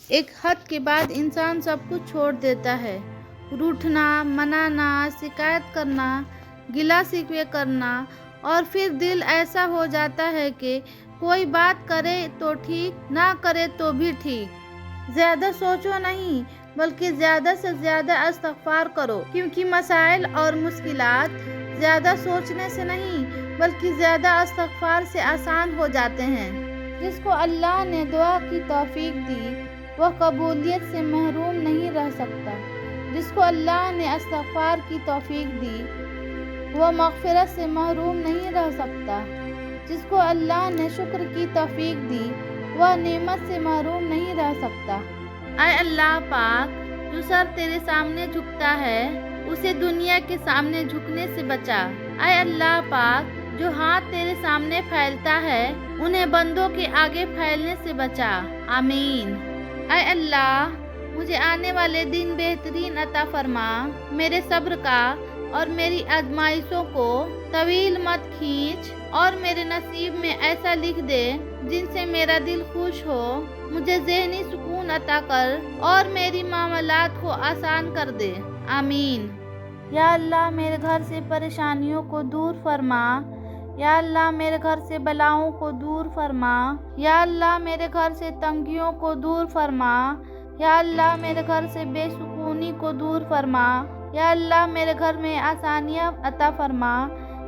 ایک حد کے بعد انسان سب کچھ چھوڑ دیتا ہے، روٹھنا، منانا، شکایت کرنا، گلہ شکوے کرنا، اور پھر دل ایسا ہو جاتا ہے کہ کوئی بات کرے تو ٹھیک، نہ کرے تو بھی ٹھیک۔ زیادہ سوچو نہیں، بلکہ زیادہ سے زیادہ استغفار کرو، کیونکہ مسائل اور مشکلات زیادہ سوچنے سے نہیں بلکہ زیادہ استغفار سے آسان ہو جاتے ہیں۔ جس کو اللہ نے دعا کی توفیق دی وہ قبولیت سے محروم نہیں رہ سکتا۔ جس کو اللہ نے استغفار کی توفیق دی وہ مغفرت سے محروم نہیں رہ سکتا۔ جس کو اللہ نے شکر کی توفیق دی وہ نعمت سے محروم نہیں رہ سکتا۔ اے اللہ پاک، جو سر تیرے سامنے جھکتا ہے اسے دنیا کے سامنے جھکنے سے بچا۔ اے اللہ پاک، جو ہاتھ تیرے سامنے پھیلتا ہے انہیں بندوں کے آگے پھیلنے سے بچا۔ آمین۔ اے اللہ، مجھے آنے والے دن بہترین عطا فرما، میرے صبر کا اور میری آزمائشوں کو طویل مت کھینچ، اور میرے نصیب میں ایسا لکھ دے جن سے میرا دل خوش ہو۔ مجھے ذہنی سکون عطا کر اور میری معاملات کو آسان کر دے۔ آمین۔ یا اللہ، میرے گھر سے پریشانیوں کو دور فرما۔ یا اللہ، میرے گھر سے بلاؤں کو دور فرما۔ یا اللہ، میرے گھر سے تنگیوں کو دور فرما۔ یا اللہ، میرے گھر سے بے سکونی کو دور فرما۔ یا اللہ، میرے گھر میں آسانیاں عطا فرما۔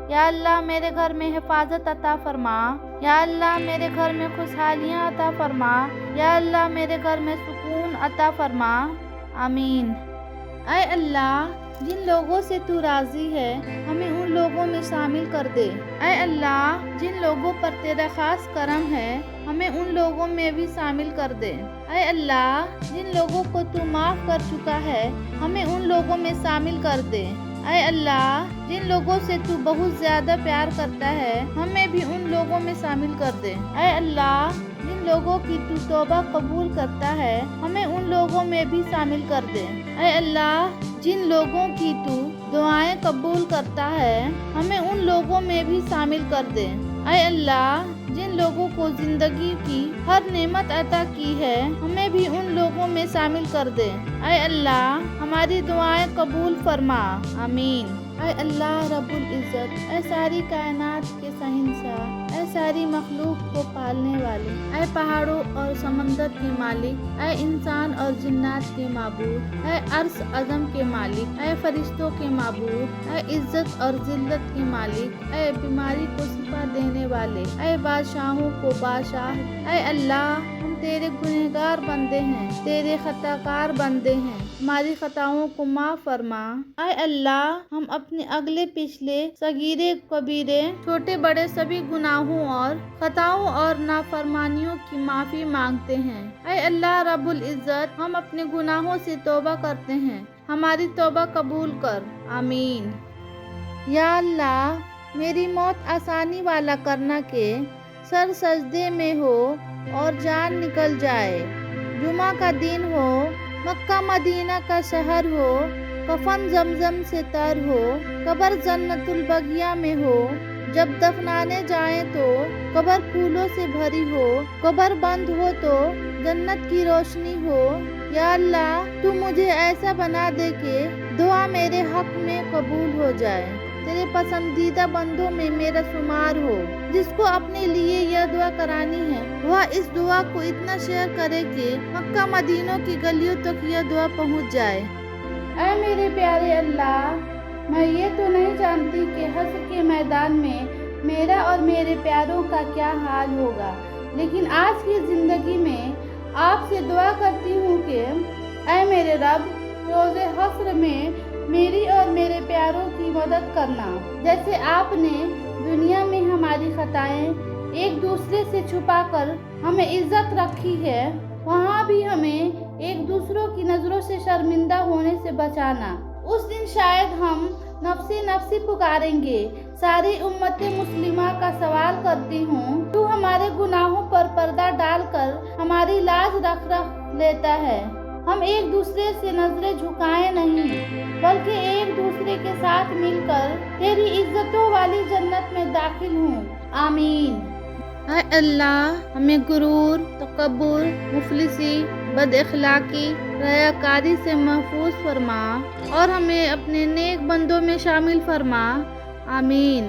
یا اللہ، میرے گھر میں حفاظت عطا فرما۔ یا اللہ، میرے گھر میں خوشحالیاں عطا فرما۔ یا اللہ، میرے گھر میں سکون عطا فرما۔ آمین۔ اے اللہ، جن لوگوں سے تو راضی ہے ہمیں ان لوگوں میں شامل کر دے۔ اے اللہ، جن لوگوں پر تیرا خاص کرم ہے ہمیں ان لوگوں میں بھی شامل کر دے۔ اے اللہ، جن لوگوں کو تو معاف کر چکا ہے ہمیں ان لوگوں میں شامل کر دے۔ اے اللہ، جن لوگوں سے تو بہت زیادہ پیار کرتا ہے ہمیں بھی ان لوگوں میں شامل کر دے۔ اے اللہ، جن لوگوں کی تو توبہ قبول کرتا ہے ہمیں ان لوگوں میں بھی شامل کر دے۔ اے اللہ، جن لوگوں کی تو دعائیں قبول کرتا ہے ہمیں ان لوگوں میں بھی شامل کر دے۔ اے اللہ، جن لوگوں کو زندگی کی ہر نعمت عطا کی ہے ہمیں بھی ان لوگوں میں شامل کر دے۔ اے اللہ، ہماری دعائیں قبول فرما۔ آمین۔ اے اللہ رب العزت، اے ساری کائنات کے شہنشاہ، اے ساری مخلوق کو پالنے والے، اے پہاڑوں اور سمندر کے مالک، اے انسان اور جنات کے معبود، اے عرش عظم کے مالک، اے فرشتوں کے معبود، اے عزت اور ذلت کے مالک، اے بیماری کو شفا دینے والے، اے بادشاہوں کو بادشاہ، اے اللہ، ہم تیرے گنہگار بندے ہیں، تیرے خطا کار بندے ہیں، ہماری خطاؤں کو معاف فرما۔ اے اللہ، ہم اپنے اگلے پچھلے صغیرے کبیرے چھوٹے بڑے سبھی گناہوں اور خطاؤں اور نافرمانیوں کی معافی مانگتے ہیں۔ اے اللہ رب العزت، ہم اپنے گناہوں سے توبہ کرتے ہیں، ہماری توبہ قبول کر۔ آمین۔ یا اللہ، میری موت آسانی والا کرنا کہ سر سجدے میں ہو اور جان نکل جائے، جمعہ کا دن ہو، مکہ مدینہ کا شہر ہو، کفن زمزم سے تر ہو، قبر جنت البقیع میں ہو، جب دفنانے جائیں تو قبر پھولوں سے بھری ہو، قبر بند ہو تو جنت کی روشنی ہو۔ یا اللہ، تو مجھے ایسا بنا دے کہ دعا میرے حق میں قبول ہو جائے، تیرے پسندیدہ بندوں میں میرا شمار ہو۔ جس کو اپنے لیے یہ دعا کرانی ہے وہ اس دعا کو اتنا شیئر کرے کہ مکہ مدینہ کی گلیوں تک یہ دعا پہنچ جائے۔ اے میرے پیارے اللہ، میں یہ تو نہیں جانتی کہ حشر کے میدان میں میرا اور میرے پیاروں کا کیا حال ہوگا، لیکن آج کی زندگی میں آپ سے دعا کرتی ہوں کہ اے میرے رب، روز حشر میں میری اور میرے پیاروں کی مدد کرنا۔ جیسے آپ نے دنیا میں ہماری خطائیں ایک دوسرے سے چھپا کر ہمیں عزت رکھی ہے، وہاں بھی ہمیں ایک دوسروں کی نظروں سے شرمندہ ہونے سے بچانا۔ اس دن شاید ہم نفسی نفسی پکاریں گے۔ ساری امت مسلمہ کا سوال کرتی ہوں، تو ہمارے گناہوں پر پردہ ڈال کر ہماری لاج رکھ لیتا ہے۔ ہم ایک دوسرے سے نظریں جھکائیں نہیں، بلکہ ایک دوسرے کے ساتھ مل کر تیری عزتوں والی جنت میں داخل ہوں۔ آمین۔ اے اللہ، ہمیں غرور، تکبر، مفلسی، بد اخلاقی ریاکاری سے محفوظ فرما اور ہمیں اپنے نیک بندوں میں شامل فرما، آمین۔